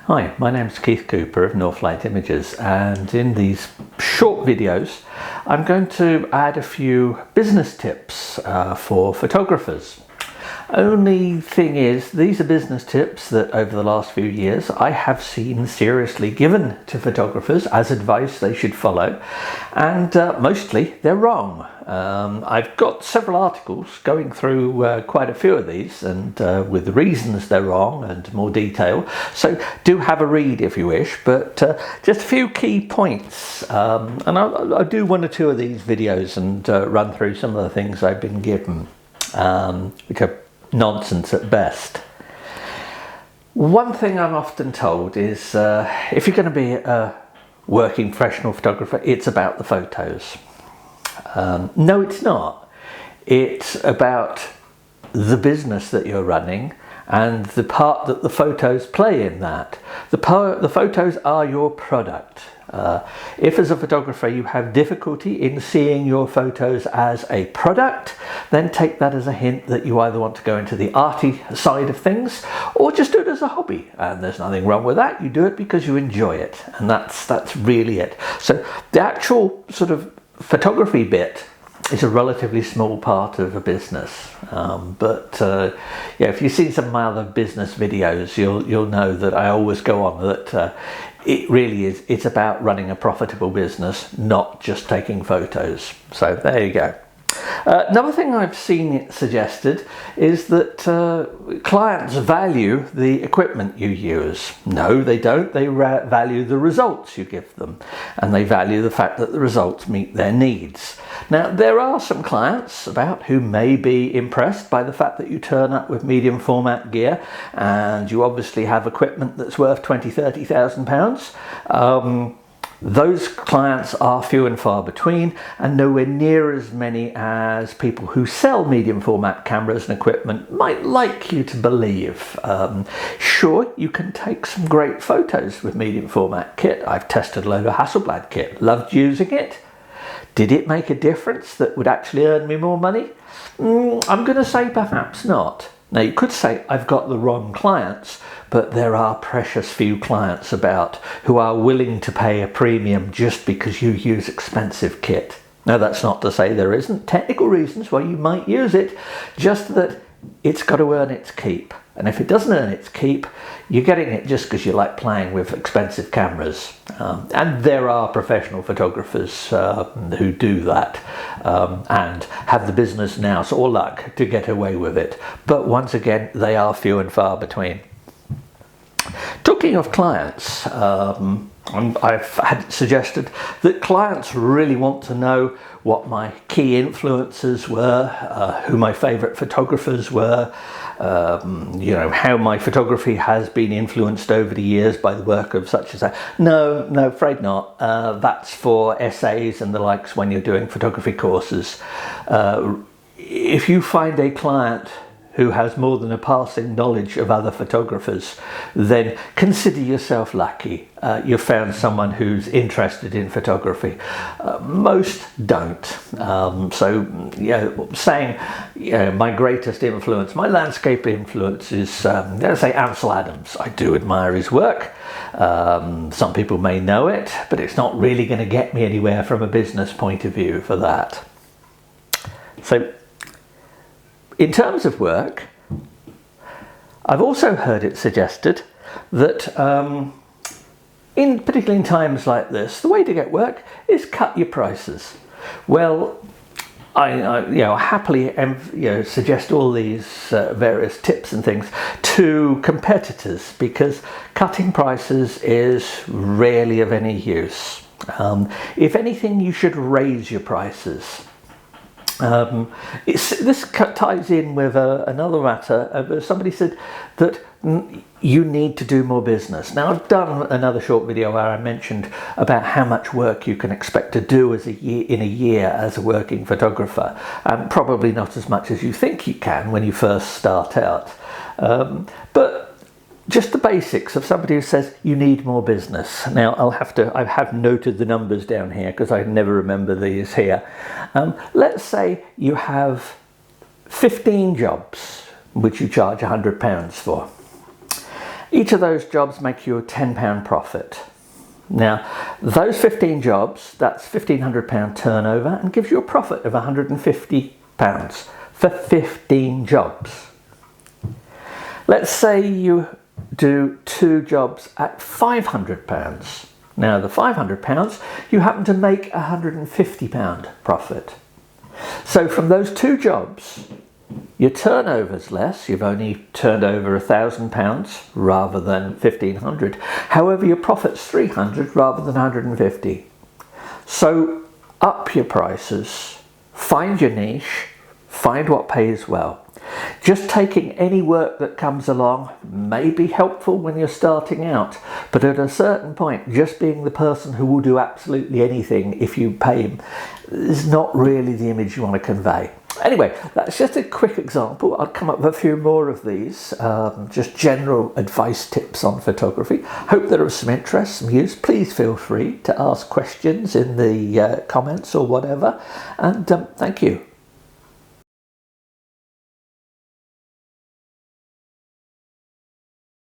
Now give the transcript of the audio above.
Hi, my name is Keith Cooper of Northlight Images, and in these short videos I'm going to add a few business tips for photographers. Only thing is, these are business tips that over the last few years I have seen seriously given to photographers as advice they should follow, and mostly they're wrong. I've got several articles going through quite a few of these, and with the reasons they're wrong and more detail, so do have a read if you wish, but just a few key points, and I'll do one or two of these videos and run through some of the things I've been given, which are nonsense at best. One thing I'm often told is if you're going to be a working professional photographer, it's about the photos. No, it's not. It's about the business that you're running and the part that the photos play in that. The photos are your product. If as a photographer you have difficulty in seeing your photos as a product, then take that as a hint that you either want to go into the arty side of things or just do it as a hobby. And there's nothing wrong with that. You do it because you enjoy it, and that's really it. So the actual sort of photography bit is a relatively small part of a business, yeah, if you've seen some of my other business videos, you'll know that I always go on that it really is, it's about running a profitable business, not just taking photos. So there you go. Another thing I've seen it suggested is that clients value the equipment you use. No, they don't. They value the results you give them, and they value the fact that the results meet their needs. Now, there are some clients about who may be impressed by the fact that you turn up with medium format gear and you obviously have equipment that's worth £20,000-30,000. Those clients are few and far between, and nowhere near as many as people who sell medium format cameras and equipment might like you to believe. Sure, you can take some great photos with medium format kit. I've tested a load of Hasselblad kit, loved using it. Did it make a difference that would actually earn me more money? I'm going to say perhaps not. Now, you could say I've got the wrong clients, but there are precious few clients about who are willing to pay a premium just because you use expensive kit. Now, that's not to say there isn't technical reasons why you might use it, just that it's got to earn its keep. And if it doesn't earn its keep, you're getting it just because you like playing with expensive cameras. And there are professional photographers who do that and have the business nous or luck to get away with it. But once again, they are few and far between. Talking of clients, I've had suggested that clients really want to know what my key influences were, who my favourite photographers were, how my photography has been influenced over the years by the work of such as that. No, afraid not. That's for essays and the likes when you're doing photography courses. If you find a client who has more than a passing knowledge of other photographers, then consider yourself lucky. You've found someone who's interested in photography. Most don't. Saying my greatest influence, my landscape influence is, let's say, Ansel Adams. I do admire his work. Some people may know it, but it's not really going to get me anywhere from a business point of view for that. So, in terms of work, I've also heard it suggested that particularly in times like this, the way to get work is cut your prices. Well, I happily suggest all these various tips and things to competitors, because cutting prices is rarely of any use. If anything, you should raise your prices. This ties in with another matter. Somebody said that you need to do more business. Now, I've done another short video where I mentioned about how much work you can expect to do in a year as a working photographer, and probably not as much as you think you can when you first start out. But just the basics of somebody who says you need more business. Now, I have noted the numbers down here because I never remember these here. Let's say you have 15 jobs which you charge £100 for. Each of those jobs make you a £10 profit. Now, those 15 jobs, that's £1,500 turnover and gives you a profit of £150 for 15 jobs. Let's say you do 2 jobs at £500. Now, the £500, you happen to make a £150 profit. So from those 2 jobs, your turnover's less. You've only turned over £1,000 rather than 1,500. However, your profit's 300 rather than 150. So up your prices, find your niche, find what pays well. Just taking any work that comes along may be helpful when you're starting out, but at a certain point, just being the person who will do absolutely anything if you pay him is not really the image you want to convey. Anyway, that's just a quick example. I'll come up with a few more of these, just general advice tips on photography. Hope they're of some interest, some use. Please feel free to ask questions in the comments or whatever, and thank you.